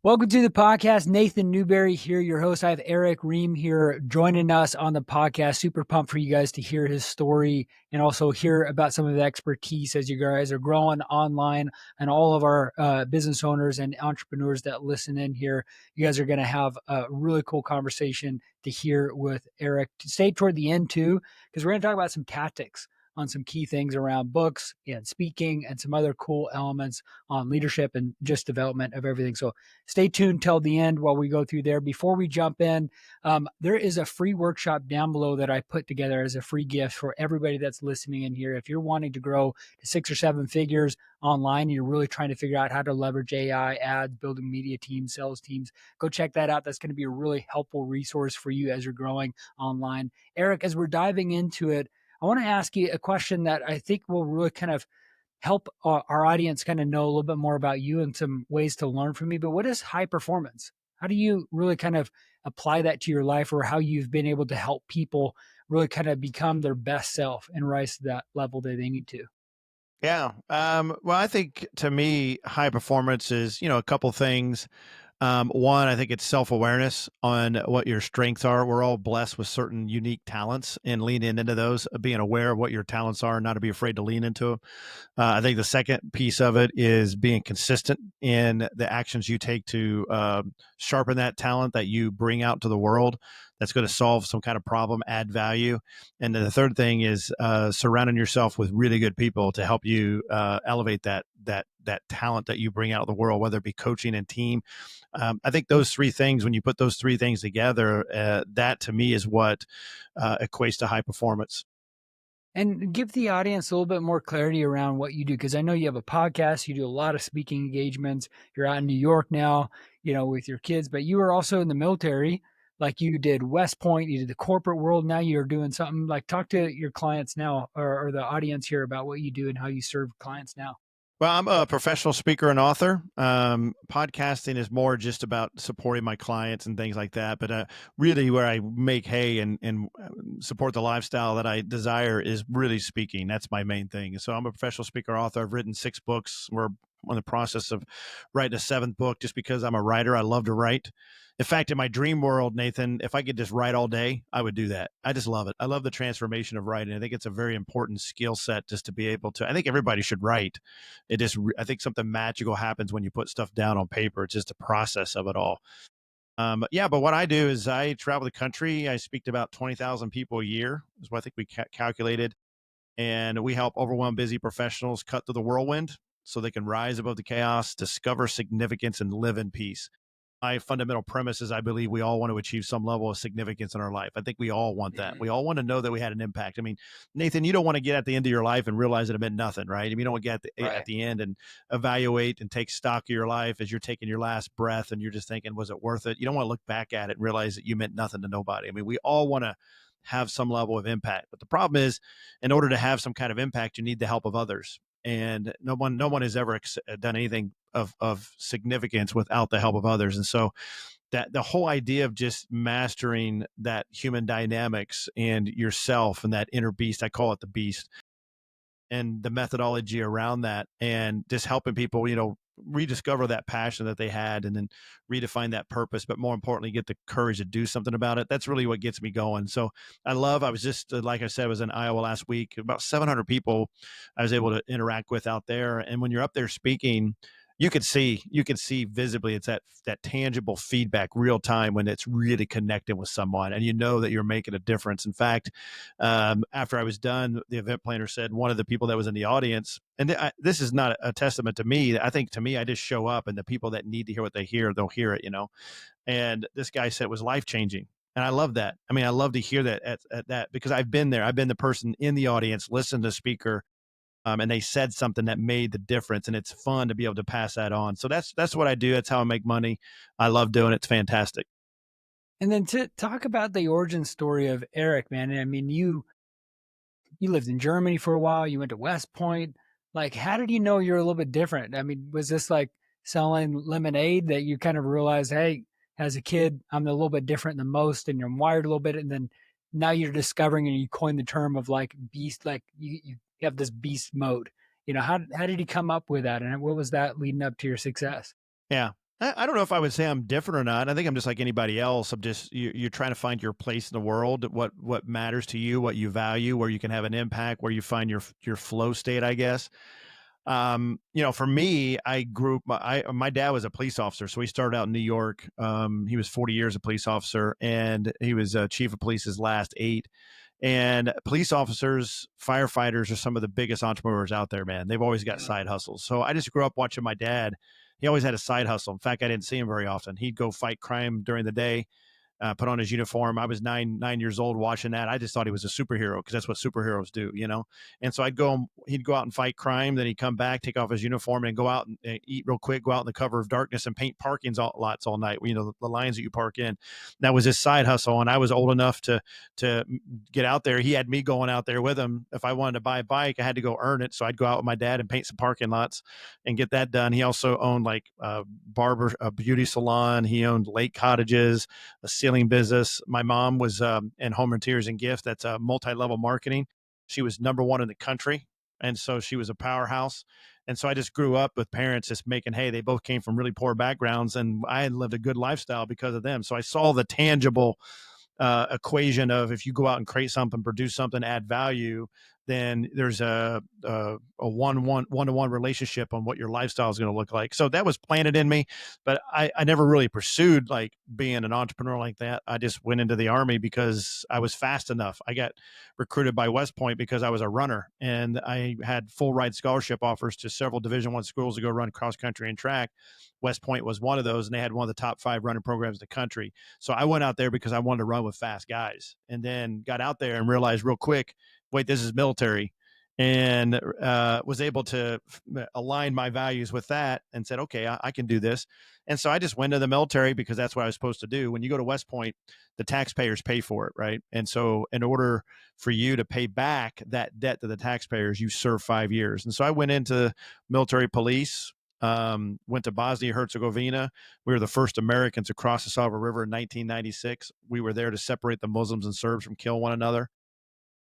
Welcome to the podcast. Nathan Newberry here, your host. I have Erick Rheam here joining us on the podcast. Super pumped for you guys to hear his story and also hear about some of the expertise as you guys are growing online, and all of our business owners and entrepreneurs that listen in here. You guys are going to have a really cool conversation to hear with Erick. Stay toward the end too, because we're going to talk about some tactics on some key things around books and speaking and some other cool elements on leadership and just development of everything. So stay tuned till the end while we go through there. Before we jump in, there is a free workshop down below that I put together as a free gift for everybody that's listening in here. If you're wanting to grow to 6 or 7 figures online and you're really trying to figure out how to leverage AI, ads, building media teams, sales teams, go check that out. That's going to be a really helpful resource for you as you're growing online. Erick, as we're diving into it, I want to ask you a question that I think will really kind of help our audience kind of know a little bit more about you and some ways to learn from you. But what is high performance? How do you really kind of apply that to your life, or how you've been able to help people really kind of become their best self and rise to that level that they need to? Yeah. Well, I think to me, high performance is, a couple things. One, I think it's self-awareness on what your strengths are. We're all blessed with certain unique talents, and leaning into those, being aware of what your talents are, and not to be afraid to lean into them. I think the second piece of it is being consistent in the actions you take to sharpen that talent that you bring out to the world. That's going to solve some kind of problem, add value. And then the third thing is surrounding yourself with really good people to help you elevate that talent that you bring out of the world, whether it be coaching and team. I think those three things, when you put those three things together, that to me is what equates to high performance. And give the audience a little bit more clarity around what you do, because I know you have a podcast, you do a lot of speaking engagements. You're out in New York now, with your kids, but you were also in the military. Like, you did West Point, you did the corporate world. Now you're doing something like, talk to your clients now, or the audience here, about what you do and how you serve clients now. Well, I'm a professional speaker and author. Podcasting is more just about supporting my clients and things like that. But really, where I make hay and support the lifestyle that I desire is really speaking. That's my main thing. So I'm a professional speaker, author. I've written 6 books. We're in the process of writing a 7th book, just because I'm a writer. I love to write. In fact, in my dream world, Nathan, if I could just write all day, I would do that. I just love it. I love the transformation of writing. I think it's a very important skill set, just to be able to. I think everybody should write. I think something magical happens when you put stuff down on paper. It's just the process of it all. But what I do is I travel the country. I speak to about 20,000 people a year, is what I think we calculated. And we help overwhelmed busy professionals cut through the whirlwind so they can rise above the chaos, discover significance, and live in peace. My fundamental premise is I believe we all want to achieve some level of significance in our life. I think we all want that. We all want to know that we had an impact. I mean, Nathan, you don't want to get at the end of your life and realize that it meant nothing, right? I mean, you don't want to get at the end and evaluate and take stock of your life as you're taking your last breath and you're just thinking, was it worth it? You don't want to look back at it and realize that you meant nothing to nobody. I mean, we all want to have some level of impact. But the problem is, in order to have some kind of impact, you need the help of others. And no one has ever done anything of significance without the help of others. And so that the whole idea of just mastering that human dynamics and yourself and that inner beast, I call it the beast, and the methodology around that, and just helping people, rediscover that passion that they had, and then redefine that purpose, but more importantly, get the courage to do something about it. That's really what gets me going. So I was just, like I said, I was in Iowa last week, about 700 people I was able to interact with out there. And when you're up there speaking, you can see visibly, it's that tangible feedback, real time, when it's really connecting with someone, and you know that you're making a difference. In fact, after I was done, the event planner said, one of the people that was in the audience, and this is not a testament to me. I think, to me, I just show up, and the people that need to hear what they hear, they'll hear it, And this guy said it was life changing. And I love that. I mean, I love to hear that at that, because I've been there. I've been the person in the audience, listened to the speaker, and they said something that made the difference, and it's fun to be able to pass that on. So that's what I do. That's how I make money. I love doing it. It's fantastic. And then to talk about the origin story of Erick, man. I mean, you lived in Germany for a while. You went to West Point. Like, how did you know you're a little bit different? I mean, was this like selling lemonade that you kind of realized, hey, as a kid, I'm a little bit different than most, and you're wired a little bit, and then now you're discovering, and you coined the term of like beast, like you have this beast mode. How did you come up with that, and what was that leading up to your success? Yeah. I don't know if I would say I'm different or not. I think I'm just like anybody else. I'm just you're trying to find your place in the world, what matters to you, what you value, where you can have an impact, where you find your flow state, I guess. For me, I grew up. My dad was a police officer, so he started out in New York. He was 40 years a police officer, and he was chief of police his last 8. And police officers, firefighters are some of the biggest entrepreneurs out there, man. They've always got side hustles. So I just grew up watching my dad. He always had a side hustle. In fact, I didn't see him very often. He'd go fight crime during the day, put on his uniform. I was nine years old watching that. I just thought he was a superhero because that's what superheroes do. And so he'd go out and fight crime. Then he'd come back, take off his uniform, and go out and eat real quick. Go out in the cover of darkness and paint lots all night. The lines that you park in. That was his side hustle. And I was old enough to get out there. He had me going out there with him. If I wanted to buy a bike, I had to go earn it. So I'd go out with my dad and paint some parking lots and get that done. He also owned like a beauty salon. He owned lake cottages, a ceiling business. My mom was in home interiors and gifts. That's multi-level marketing. She was #1 in the country. And so she was a powerhouse. And so I just grew up with parents just making, hey, they both came from really poor backgrounds and I had lived a good lifestyle because of them. So I saw the tangible equation of if you go out and create something, produce something, add value, then there's a one-to-one relationship on what your lifestyle is going to look like. So that was planted in me, but I never really pursued like being an entrepreneur like that. I just went into the Army because I was fast enough. I got recruited by West Point because I was a runner and I had full ride scholarship offers to several Division I schools to go run cross country and track. West Point was one of those, and they had one of the top 5 running programs in the country. So I went out there because I wanted to run with fast guys, and then got out there and realized real quick, wait, this is military, and was able to align my values with that and said, okay, I can do this. And so I just went to the military because that's what I was supposed to do. When you go to West Point, the taxpayers pay for it, right? And so in order for you to pay back that debt to the taxpayers, you serve 5 years. And so I went into military police, went to Bosnia Herzegovina. We were the first Americans to cross the Sava River in 1996. We were there to separate the Muslims and Serbs from kill one another.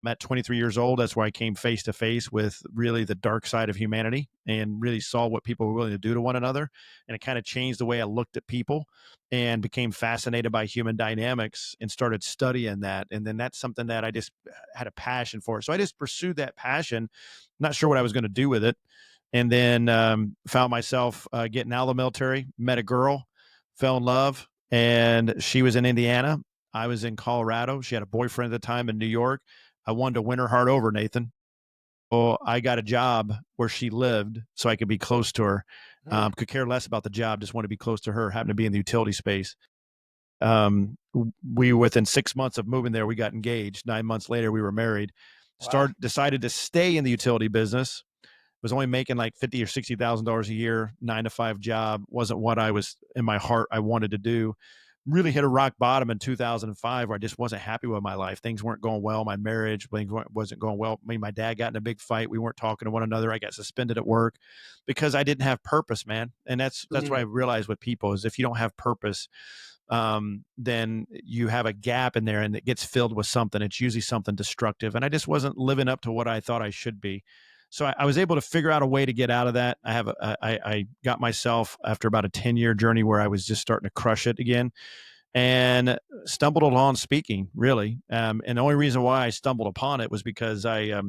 I'm at 23 years old. That's where I came face to face with really the dark side of humanity and really saw what people were willing to do to one another. And it kind of changed the way I looked at people and became fascinated by human dynamics and started studying that. And then that's something that I just had a passion for. So I just pursued that passion, not sure what I was going to do with it. And then found myself getting out of the military, met a girl, fell in love, and she was in Indiana. I was in Colorado. She had a boyfriend at the time in New York. I wanted to win her heart over, Nathan. So I got a job where she lived so I could be close to her. Could care less about the job, just want to be close to her, happened to be in the utility space. We within 6 months of moving there, we got engaged. 9 months later, we were married. Wow. Decided to stay in the utility business. Was only making like $50,000 or $60,000 a year, 9-to-5 job. Wasn't what I was in my heart I wanted to do. Really hit a rock bottom in 2005 where I just wasn't happy with my life. Things weren't going well. My marriage wasn't going well. Me and my dad got in a big fight. We weren't talking to one another. I got suspended at work because I didn't have purpose, man. And that's what I realized with people is if you don't have purpose, then you have a gap in there and it gets filled with something. It's usually something destructive. And I just wasn't living up to what I thought I should be. So I was able to figure out a way to get out of that. I got myself after about a 10-year journey where I was just starting to crush it again and stumbled upon speaking really. And the only reason why I stumbled upon it was because I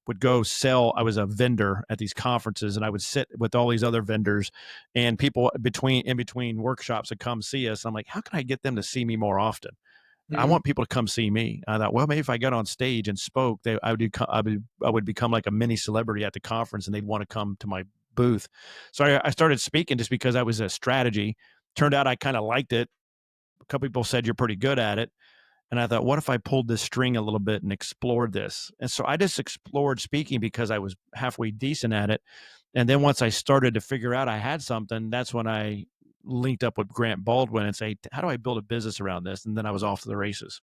would go sell. I was a vendor at these conferences and I would sit with all these other vendors and people in between workshops would come see us. I'm like, how can I get them to see me more often? I want people to come see me. I thought, well, maybe if I got on stage and spoke, I would become like a mini celebrity at the conference, and they'd want to come to my booth. So I started speaking just because I was a strategy. Turned out I kind of liked it. A couple people said you're pretty good at it, and I thought, what if I pulled this string a little bit and explored this? And so I just explored speaking because I was halfway decent at it. And then once I started to figure out I had something, that's when I linked up with Grant Baldwin and say, how do I build a business around this? And then I was off to the races.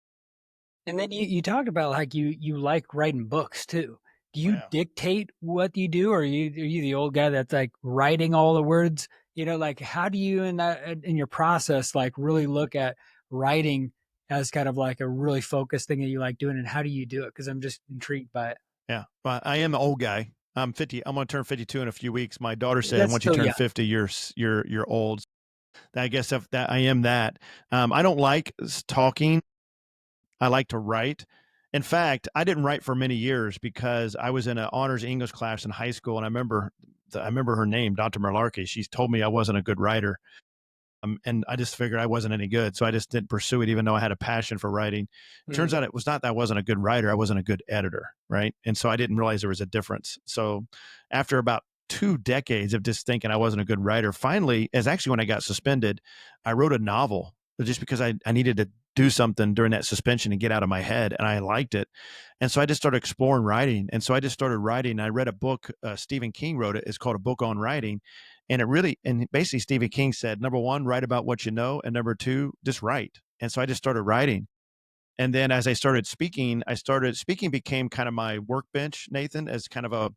And then you talked about like you like writing books too. Do Oh, you yeah. dictate what you do, or are you the old guy that's like writing all the words? Like how do you in your process like really look at writing as kind of like a really focused thing that you like doing, and how do you do it? Because I'm just intrigued by it. Yeah. But I am the old guy. I'm 50. I'm going to turn 52 in a few weeks. My daughter said, That's once you still turn young. 50, you're old. I guess if that I am that. I don't like talking. I like to write. In fact, I didn't write for many years because I was in an honors English class in high school, and I remember her name, Dr. Malarkey. She told me I wasn't a good writer. And I just figured I wasn't any good. So I just didn't pursue it, even though I had a passion for writing. Turns Mm. out it was not that I wasn't a good writer, I wasn't a good editor. Right. And so I didn't realize there was a difference. So after about 2 decades of just thinking I wasn't a good writer, finally, as actually when I got suspended, I wrote a novel just because I needed to do something during that suspension and get out of my head. And I liked it. And so I just started exploring writing. And so I just started writing. I read a book, Stephen King wrote it. It's called A Book on Writing. And basically Stephen King said, number one, write about what you know. And number two, just write. And so I just started writing. And then as I started speaking became kind of my workbench, Nathan, as kind of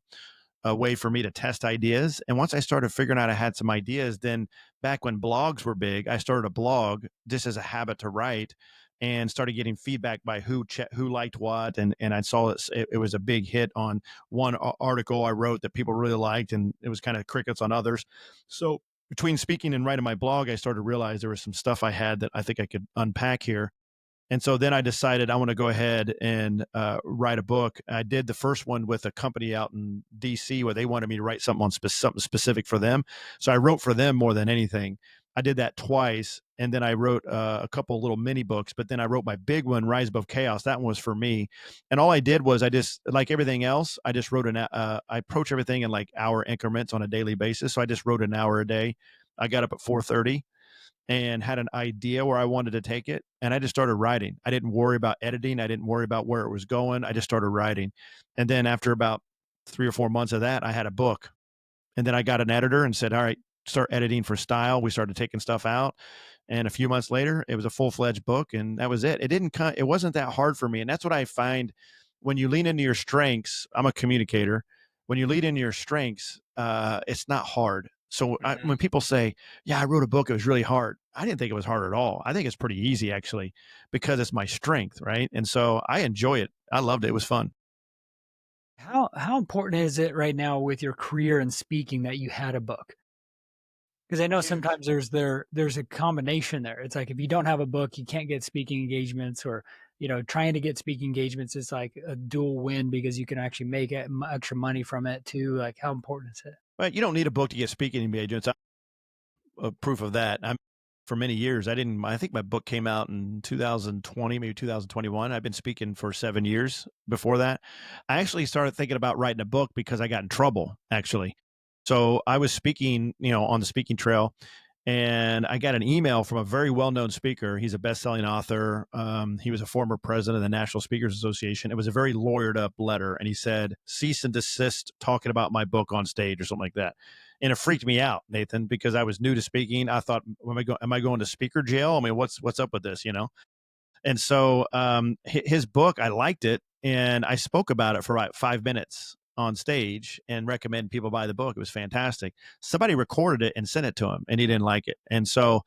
a way for me to test ideas. And once I started figuring out I had some ideas, then back when blogs were big, I started a blog just as a habit to write and started getting feedback by who liked what. And I saw it was a big hit on one article I wrote that people really liked, and it was kind of crickets on others. So between speaking and writing my blog, I started to realize there was some stuff I had that I think I could unpack here. And so then I decided I want to go ahead and write a book. I did the first one with a company out in DC where they wanted me to write something on something specific for them. So I wrote for them more than anything. I did that twice, and then I wrote a couple little mini books. But then I wrote my big one, Rise Above Chaos. That one was for me, and all I did was I just, like everything else, I just wrote I approach everything in like hour increments on a daily basis. So I just wrote an hour a day. I got up at 4:30 and had an idea where I wanted to take it. And I just started writing. I didn't worry about editing. I didn't worry about where it was going. I just started writing. And then after about 3 or 4 months of that, I had a book. And then I got an editor and said, all right, start editing for style. We started taking stuff out. And a few months later, it was a full-fledged book, and that was it. It wasn't that hard for me. And that's what I find when you lean into your strengths. I'm a communicator. When you lean into your strengths, it's not hard. So when people say, yeah, I wrote a book, it was really hard. I didn't think it was hard at all. I think it's pretty easy actually, because it's my strength. Right. And so I enjoy it. I loved it. It was fun. How important is it right now with your career in speaking that you had a book? Because I know Huge. sometimes there's a combination there. It's like if you don't have a book, you can't get speaking engagements, or trying to get speaking engagements is like a dual win because you can actually make extra money from it too. Like how important is it? But you don't need a book to get speaking engagements. Proof of that. For many years, I think my book came out in 2020, maybe 2021. I've been speaking for 7 years before that. I actually started thinking about writing a book because I got in trouble, actually. So I was speaking, on the speaking trail, and I got an email from a very well-known speaker. He's a best-selling author. He was a former president of the National Speakers Association. It was a very lawyered-up letter, and he said, "Cease and desist talking about my book on stage," or something like that. And it freaked me out, Nathan, because I was new to speaking. I thought, am I going to speaker jail? I mean, what's up with this, And so his book, I liked it, and I spoke about it for about 5 minutes on stage and recommended people buy the book. It was fantastic. Somebody recorded it and sent it to him, and he didn't like it. And so,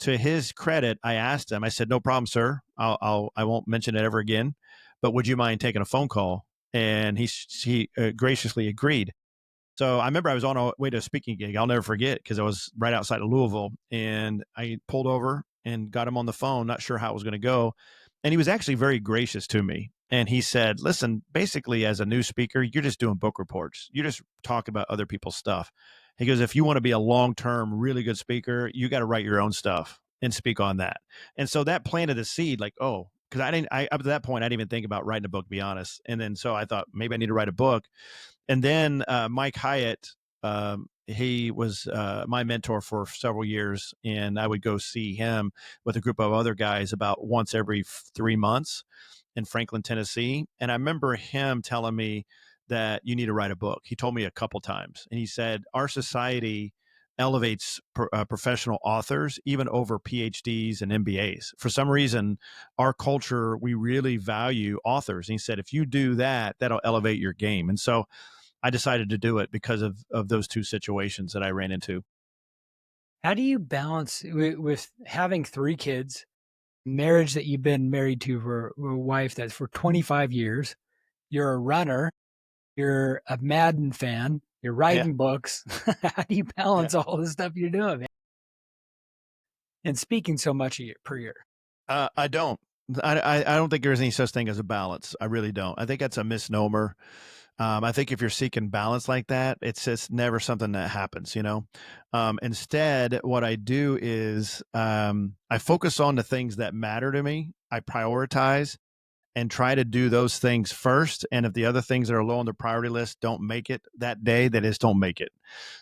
to his credit, I asked him. I said, "No problem, sir. I won't mention it ever again. But would you mind taking a phone call?" And he graciously agreed. So I remember I was on a way to a speaking gig. I'll never forget, because I was right outside of Louisville, and I pulled over and got him on the phone, not sure how it was going to go. And he was actually very gracious to me. And he said, "Listen, basically, as a new speaker, you're just doing book reports. You just talk about other people's stuff." He goes, "If you want to be a long term, really good speaker, you got to write your own stuff and speak on that." And so that planted a seed, like, oh, because up to that point, I didn't even think about writing a book, to be honest. And then so I thought maybe I need to write a book. And then Mike Hyatt, he was my mentor for several years, and I would go see him with a group of other guys about once every 3 months in Franklin, Tennessee. And I remember him telling me that you need to write a book. He told me a couple times, and he said our society elevates professional authors even over PhDs and MBAs. For some reason, our culture, we really value authors. And he said, if you do that, that'll elevate your game. And so I decided to do it because of those two situations that I ran into. How do you balance with having 3 kids, marriage that you've been married to for a wife that's for 25 years? You're a runner. You're a Madden fan. You're Yeah. writing books. How do you Yeah. balance all the stuff you're doing, man? and speaking so much per year? I don't. I don't think there's any such thing as a balance. I really don't. I think that's a misnomer. I think if you're seeking balance like that, it's just never something that happens, you know? Instead, what I do is I focus on the things that matter to me. I prioritize and try to do those things first. And if the other things that are low on the priority list don't make it that day, they just don't make it.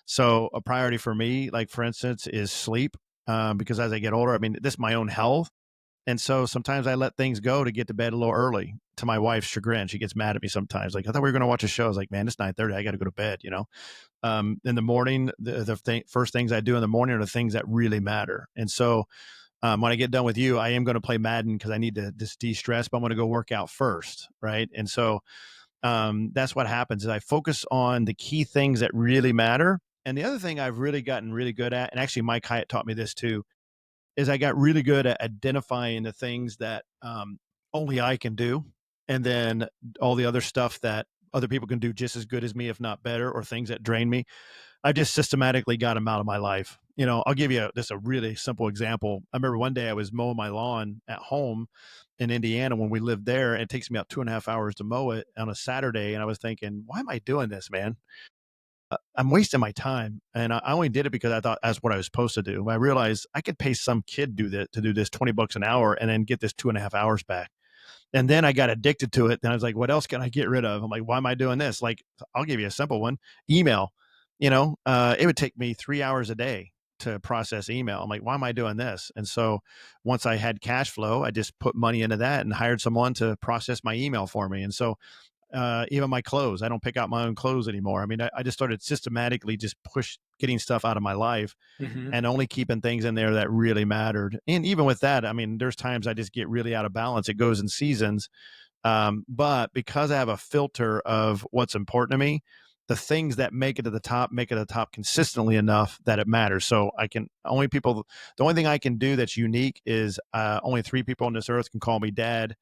So a priority for me, like for instance, is sleep. Because as I get older, I mean, this is my own health. And so sometimes I let things go to get to bed a little early to my wife's chagrin. She gets mad at me sometimes. Like, I thought we were going to watch a show. I was like, man, it's 9:30. I got to go to bed, you know? In the morning, first things I do in the morning are the things that really matter. And so when I get done with you, I am going to play Madden because I need to just de-stress, but I'm going to go work out first. Right. And so that's what happens is I focus on the key things that really matter. And the other thing I've really gotten really good at, and actually Mike Hyatt taught me this too, is I got really good at identifying the things that only I can do. And then all the other stuff that other people can do just as good as me, if not better, or things that drain me. I just systematically got them out of my life. You know, I'll give you just a really simple example. I remember one day I was mowing my lawn at home in Indiana when we lived there. And it takes me about 2.5 hours to mow it on a Saturday. And I was thinking, why am I doing this, man? I'm wasting my time. And I only did it because I thought that's what I was supposed to do. I realized I could pay some kid to do this $20 an hour and then get this 2.5 hours back. And then I got addicted to it. Then I was like, what else can I get rid of? I'm like, why am I doing this? Like, I'll give you a simple one, email. You know, it would take me 3 hours a day to process email. I'm like, why am I doing this? And so once I had cash flow, I just put money into that and hired someone to process my email for me. And so even my clothes, I don't pick out my own clothes anymore. I mean, I just started systematically just push getting stuff out of my life Hmm. and only keeping things in there that really mattered. And even with that, I mean, there's times I just get really out of balance. It goes in seasons. But because I have a filter of what's important to me, the things that make it to the top make it to the top consistently enough that it matters. So the only thing I can do that's unique is only 3 people on this earth can call me dad.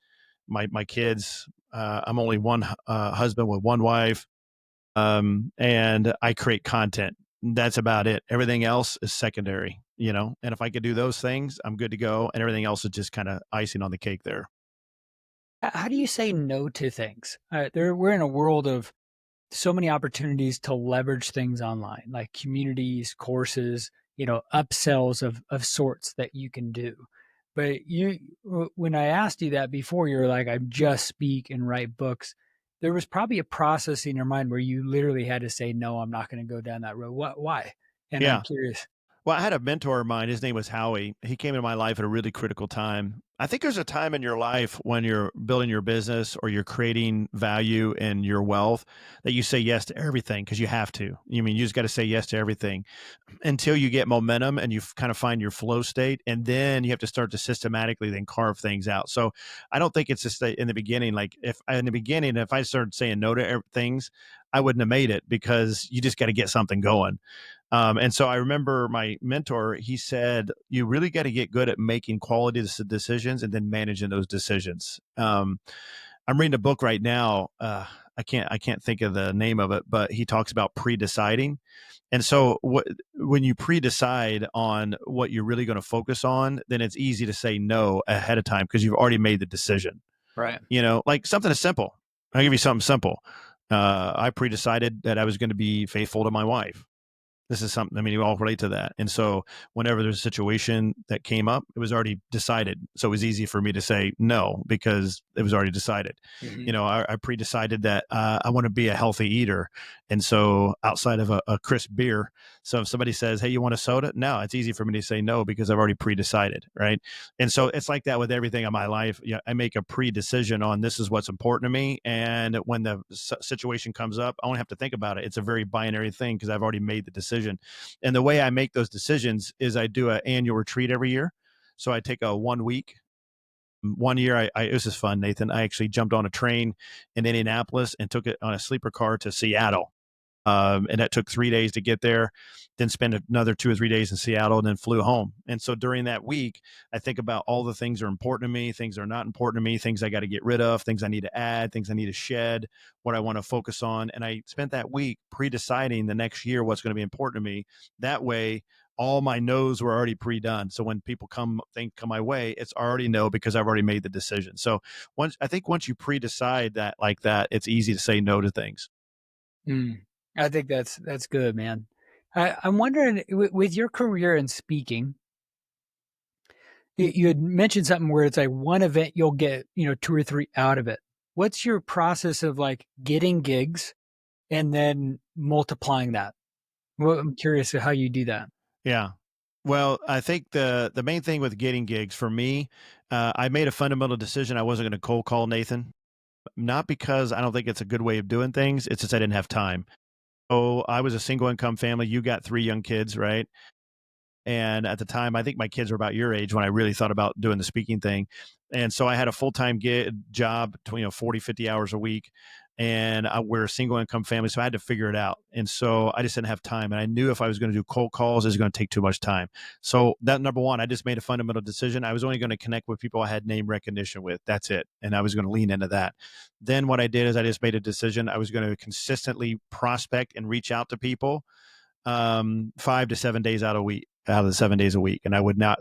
My kids. I'm only one husband with one wife, and I create content. That's about it. Everything else is secondary, you know. And if I could do those things, I'm good to go. And everything else is just kind of icing on the cake there. How do you say no to things? We're in a world of so many opportunities to leverage things online, like communities, courses, upsells of sorts that you can do. But when I asked you that before, you're like, I just speak and write books. There was probably a process in your mind where you literally had to say, no, I'm not going to go down that road. Why? And I'm Yeah. curious. Well, I had a mentor of mine. His name was Howie. He came into my life at a really critical time. I think there's a time in your life when you're building your business or you're creating value in your wealth that you say yes to everything because you have to. You mean you just got to say yes to everything until you get momentum and you kind of find your flow state. And then you have to start to systematically then carve things out. So I don't think it's just in the beginning. Like if I started saying no to things, I wouldn't have made it because you just got to get something going. And so I remember my mentor, he said, you really got to get good at making quality decisions and then managing those decisions. I'm reading a book right now. I can't think of the name of it, but he talks about pre-deciding. And so when you pre-decide on what you're really going to focus on, then it's easy to say no ahead of time because you've already made the decision. Right. You know, like something as simple. I'll give you something simple. I pre-decided that I was going to be faithful to my wife. This is something, I mean, you all relate to that. And so whenever there's a situation that came up, it was already decided. So it was easy for me to say no because it was already decided. Hmm. You know, I pre-decided that I want to be a healthy eater. And so outside of a crisp beer, so if somebody says, hey, you want a soda? No, it's easy for me to say no because I've already pre-decided, right? And so it's like that with everything in my life. Yeah, I make a pre-decision on this is what's important to me. And when the situation comes up, I don't have to think about it. It's a very binary thing because I've already made the decision. And the way I make those decisions is I do an annual retreat every year. So I take a 1 week. One year, this is fun, Nathan. I actually jumped on a train in Indianapolis and took it on a sleeper car to Seattle. And that took 3 days to get there, then spent another 2 or 3 days in Seattle, and then flew home. And so during that week, I think about all the things that are important to me, things that are not important to me, things I got to get rid of, things I need to add, things I need to shed, what I want to focus on. And I spent that week pre-deciding the next year what's going to be important to me. That way, all my no's were already pre-done. So when people come my way, it's already no because I've already made the decision. So once you pre-decide that like that, it's easy to say no to things. Mm. I think that's good, man. I'm wondering with your career in speaking, you had mentioned something where it's like one event you'll get, two or three out of it. What's your process of like getting gigs and then multiplying that? Well, I'm curious how you do that. Yeah. Well, I think the main thing with getting gigs for me, I made a fundamental decision. I wasn't going to cold call Nathan, not because I don't think it's a good way of doing things. It's just I didn't have time. Oh, I was a single income family. You got 3 young kids, right? And at the time, I think my kids were about your age when I really thought about doing the speaking thing. And so I had a full-time job, 40, 50 hours a week. And we're a single income family. So I had to figure it out. And so I just didn't have time. And I knew if I was going to do cold calls, it was going to take too much time. So that number one, I just made a fundamental decision. I was only going to connect with people I had name recognition with. That's it. And I was going to lean into that. Then what I did is I just made a decision. I was going to consistently prospect and reach out to people 5 to 7 days out of the 7 days a week. And I would not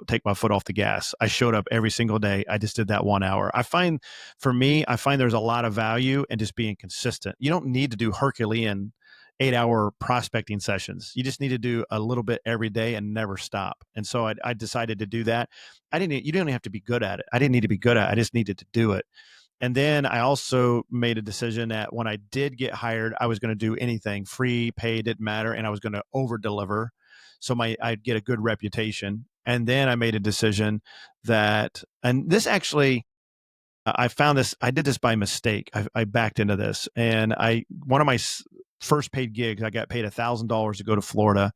take my foot off the gas. I showed up every single day. I just did that 1 hour. For me, I find there's a lot of value in just being consistent. You don't need to do Herculean 8-hour prospecting sessions. You just need to do a little bit every day and never stop. And so I decided to do that. You didn't have to be good at it. I didn't need to be good at it. I just needed to do it. And then I also made a decision that when I did get hired, I was going to do anything free, paid, didn't matter. And I was going to over deliver. So I'd get a good reputation. And then I made a decision and this actually, I found this, I did this by mistake. I backed into this and one of my first paid gigs, I got paid $1,000 to go to Florida.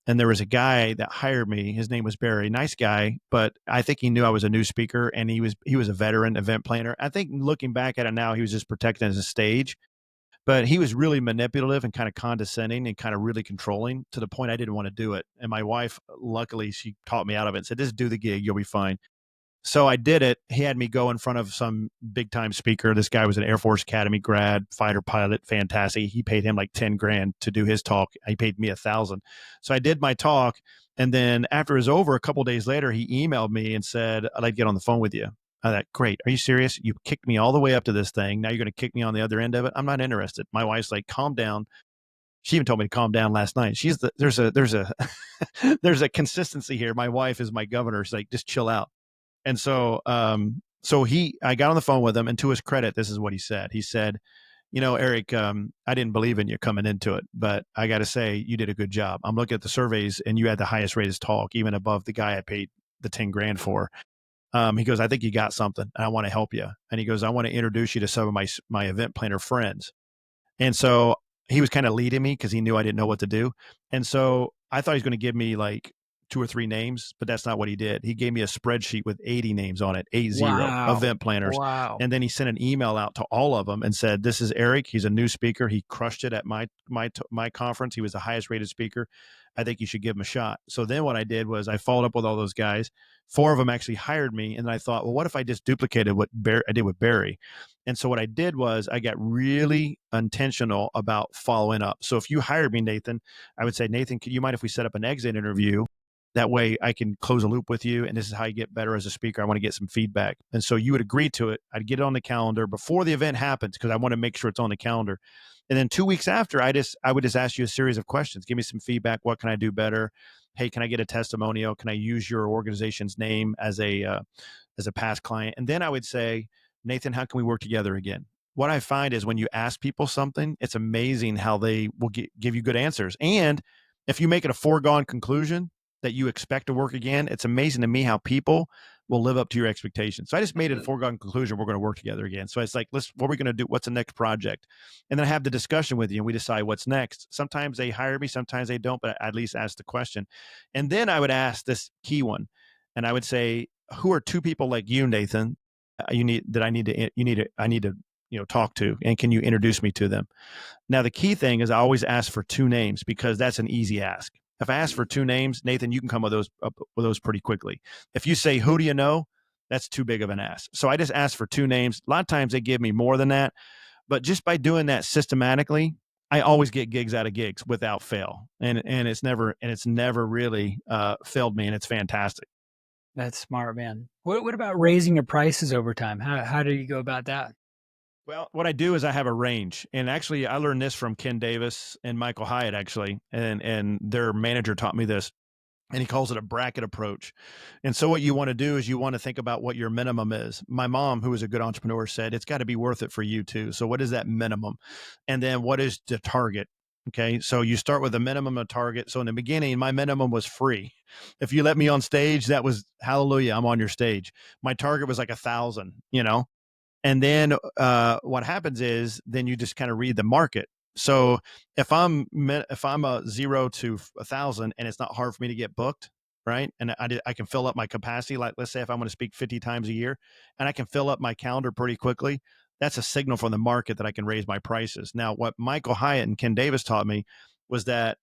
And there was a guy that hired me. His name was Barry, nice guy, but I think he knew I was a new speaker and he was a veteran event planner. I think looking back at it now, he was just protecting his stage, but he was really manipulative and kind of condescending and kind of really controlling to the point I didn't want to do it. And my wife, luckily, she taught me out of it and said, just do the gig. You'll be fine. So I did it. He had me go in front of some big time speaker. This guy was an Air Force Academy grad, fighter pilot, fantastic. He paid him like 10 grand to do his talk. He paid me 1,000. So I did my talk. And then after it was over, a couple of days later, he emailed me and said, I'd like to get on the phone with you. I thought, great. Are you serious? You kicked me all the way up to this thing. Now you're going to kick me on the other end of it. I'm not interested. My wife's like, calm down. She even told me to calm down last night. There's a there's a consistency here. My wife is my governor. She's like, just chill out. And so, I got on the phone with him, and to his credit, this is what he said. He said, Eric, I didn't believe in you coming into it, but I got to say, you did a good job. I'm looking at the surveys, and you had the highest rated talk, even above the guy I paid the 10 grand for. He goes, I think you got something, and I want to help you. And he goes, I want to introduce you to some of my event planner friends. And so he was kind of leading me because he knew I didn't know what to do. And so I thought he was going to give me like 2 or 3 names, but that's not what he did. He gave me a spreadsheet with 80 names on it, 80 Wow. event planners. Wow. And then he sent an email out to all of them and said, this is Eric. He's a new speaker. He crushed it at my conference. He was the highest rated speaker. I think you should give him a shot. So then what I did was I followed up with all those guys. 4 of them actually hired me. And then I thought, well, what if I just duplicated what I did with Barry? And so what I did was I got really intentional about following up. So if you hired me, Nathan, I would say, Nathan, could you mind if we set up an exit interview? That way I can close a loop with you. And this is how you get better as a speaker. I want to get some feedback. And so you would agree to it. I'd get it on the calendar before the event happens because I want to make sure it's on the calendar. And then 2 weeks after, I would just ask you a series of questions. Give me some feedback. What can I do better? Hey, can I get a testimonial? Can I use your organization's name as a past client? And then I would say, Nathan, how can we work together again? What I find is when you ask people something, it's amazing how they will give you good answers. And if you make it a foregone conclusion that you expect to work again, it's amazing to me how people will live up to your expectations. So I just made it a foregone conclusion we're going to work together again. So it's like, what are we going to do? What's the next project? And then I have the discussion with you and we decide what's next. Sometimes they hire me, sometimes they don't, but I at least ask the question. And then I would ask this key one. And I would say, who are 2 people like you, Nathan, I need to talk to, and can you introduce me to them? Now, the key thing is I always ask for 2 names because that's an easy ask. If I ask for 2 names, Nathan, you can come up with those pretty quickly. If you say, who do you know? That's too big of an ask. So I just ask for 2 names. A lot of times they give me more than that, but just by doing that systematically, I always get gigs out of gigs without fail, and it's never really failed me, and it's fantastic. That's smart, man. What about raising your prices over time? How do you go about that? Well, what I do is I have a range, and actually, I learned this from Ken Davis and Michael Hyatt, actually, and their manager taught me this, and he calls it a bracket approach. And so, what you want to do is you want to think about what your minimum is. My mom, who is a good entrepreneur, said it's got to be worth it for you too. So, what is that minimum? And then, what is the target? Okay, so you start with a minimum of target. So in the beginning, my minimum was free. If you let me on stage, that was hallelujah. I'm on your stage. My target was like 1,000. And then what happens is then you just kind of read the market. So if I'm a 0 to 1,000 and it's not hard for me to get booked, right? And I can fill up my capacity. Like let's say if I'm going to speak 50 times a year, and I can fill up my calendar pretty quickly, that's a signal from the market that I can raise my prices. Now, what Michael Hyatt and Ken Davis taught me was that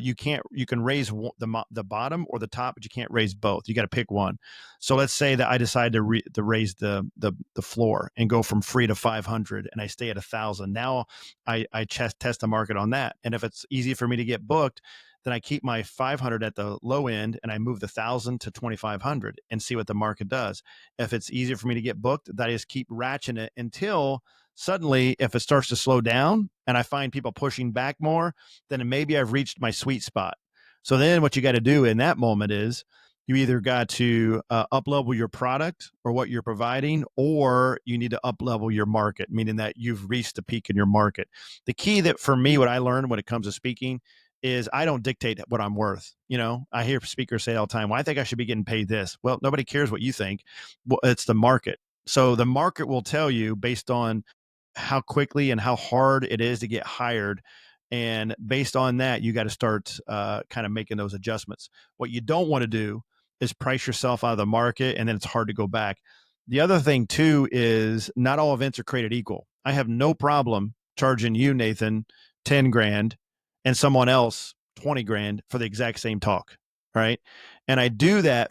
you can raise the bottom or the top, but you can't raise both. You got to pick one. So let's say that I decide to raise the floor and go from free to 500, and I stay at 1,000. Now I test the market on that, and if it's easy for me to get booked, then I keep my 500 at the low end and I move the 1,000 to 2,500 and see what the market does. If it's easier for me to get booked, then I just keep ratcheting it until suddenly, if it starts to slow down and I find people pushing back more, then maybe I've reached my sweet spot. So then what you got to do in that moment is you either got to up level your product or what you're providing, or you need to up level your market, meaning that you've reached the peak in your market. The key that for me, what I learned when it comes to speaking is I don't dictate what I'm worth. I hear speakers say all the time, well, I think I should be getting paid this. Well, nobody cares what you think. Well, it's the market. So the market will tell you based on how quickly and how hard it is to get hired. And based on that, you got to start kind of making those adjustments. What you don't want to do is price yourself out of the market, and then it's hard to go back. The other thing too is not all events are created equal. I have no problem charging you, Nathan, 10 grand and someone else 20 grand for the exact same talk. Right. And I do that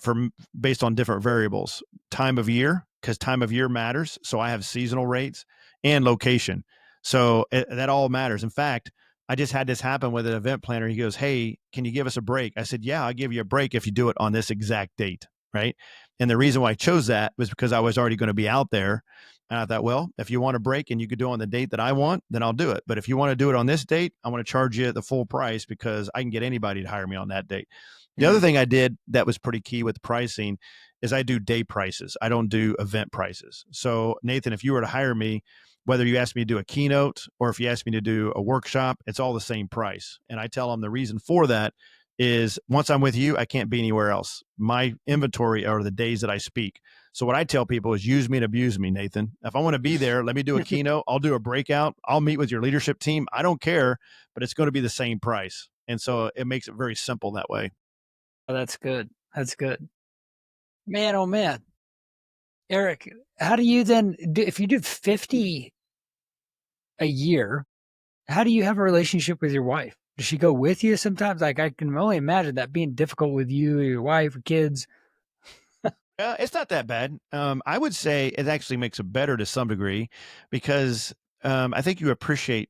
based on different variables, time of year, because time of year matters. So I have seasonal rates and location. So that all matters. In fact, I just had this happen with an event planner. He goes, hey, can you give us a break? I said, yeah, I'll give you a break if you do it on this exact date. Right. And the reason why I chose that was because I was already going to be out there. And I thought, well, if you want a break and you could do it on the date that I want, then I'll do it. But if you want to do it on this date, I want to charge you the full price because I can get anybody to hire me on that date. The other thing I did that was pretty key with pricing is I do day prices. I don't do event prices. So Nathan, if you were to hire me, whether you ask me to do a keynote or if you ask me to do a workshop, it's all the same price. And I tell them the reason for that is once I'm with you, I can't be anywhere else. My inventory are the days that I speak. So what I tell people is use me and abuse me, Nathan. If I want to be there, let me do a keynote. I'll do a breakout. I'll meet with your leadership team. I don't care, but it's going to be the same price. And so it makes it very simple that way. Oh, that's good. That's good. Man, oh man. Eric, how do you then do, if you do 50 a year, how do you have a relationship with your wife? Does she go with you sometimes? Like I can only imagine that being difficult with you, or your wife, or kids. It's not that bad. I would say it actually makes it better to some degree because I think you appreciate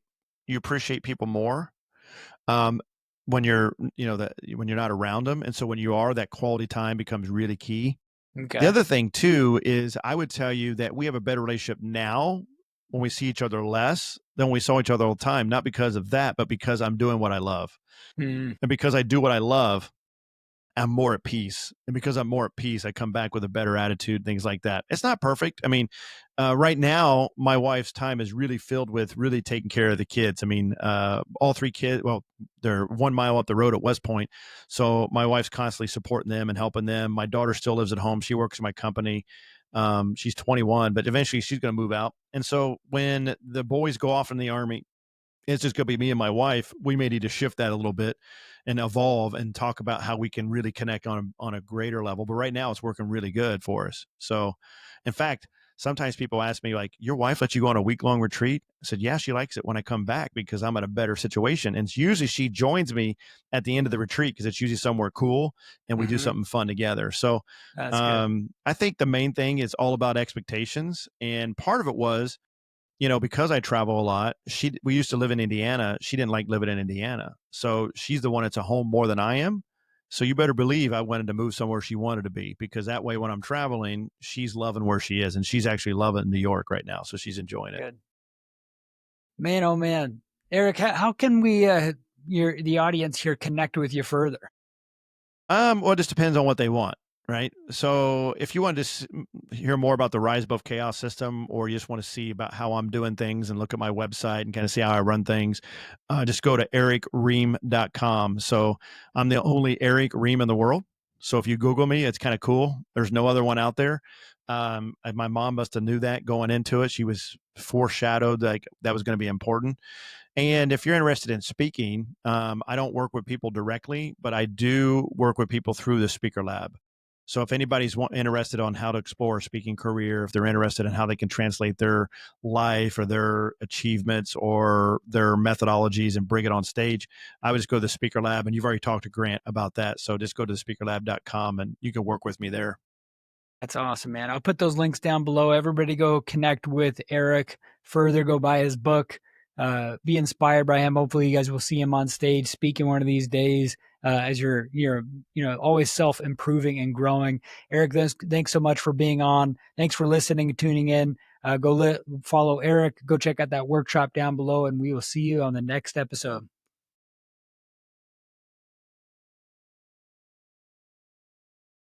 people more when when you're not around them, and so when you are, that quality time becomes really key. The Okay. other thing too is I would tell you that we have a better relationship now when we see each other less than when we saw each other all the time. Not because of that, but because I'm doing what I love, Mm, and because I do what I love, I'm more at peace. And because I'm more at peace, I come back with a better attitude, things like that. It's not perfect. I mean, right now, my wife's time is really filled with really taking care of the kids. I mean, all three kids, well, they're 1 mile up the road at West Point. So my wife's constantly supporting them and helping them. My daughter still lives at home. She works in my company. She's 21, but eventually she's going to move out. And so when the boys go off in the Army, it's just going to be me and my wife. We may need to shift that a little bit and evolve and talk about how we can really connect on a greater level. But right now it's working really good for us. So in fact, sometimes people ask me like, your wife lets you go on a week-long retreat? I said, yeah, she likes it when I come back because I'm in a better situation. And it's usually she joins me at the end of the retreat because it's usually somewhere cool and we do hmm something fun together. So That's good. I think the main thing is all about expectations. And part of it was because I travel a lot, we used to live in Indiana. She didn't like living in Indiana. So she's the one that's at home more than I am. So you better believe I wanted to move somewhere she wanted to be, because that way when I'm traveling, she's loving where she is, and she's actually loving New York right now. So she's enjoying it. Good. Man, oh man. Erick, how can we, the audience here, connect with you further? Well, it just depends on what they want, right? So if you want to hear more about the Rise Above Chaos system, or you just want to see about how I'm doing things and look at my website and kind of see how I run things, just go to ericrheam.com. So I'm the only Erick Rheam in the world. So if you Google me, it's kind of cool. There's no other one out there. My mom must have knew that going into it. She was foreshadowed like that was going to be important. And if you're interested in speaking, I don't work with people directly, but I do work with people through the Speaker Lab. So if anybody's interested on how to explore a speaking career, if they're interested in how they can translate their life or their achievements or their methodologies and bring it on stage, I would just go to the Speaker Lab. And you've already talked to Grant about that. So just go to thespeakerlab.com and you can work with me there. That's awesome, man. I'll put those links down below. Everybody go connect with Erick further, go buy his book, be inspired by him. Hopefully you guys will see him on stage speaking one of these days, as you're always self-improving and growing. Erick, thanks so much for being on. Thanks for listening and tuning in. Follow Erick, go check out that workshop down below, and we will see you on the next episode.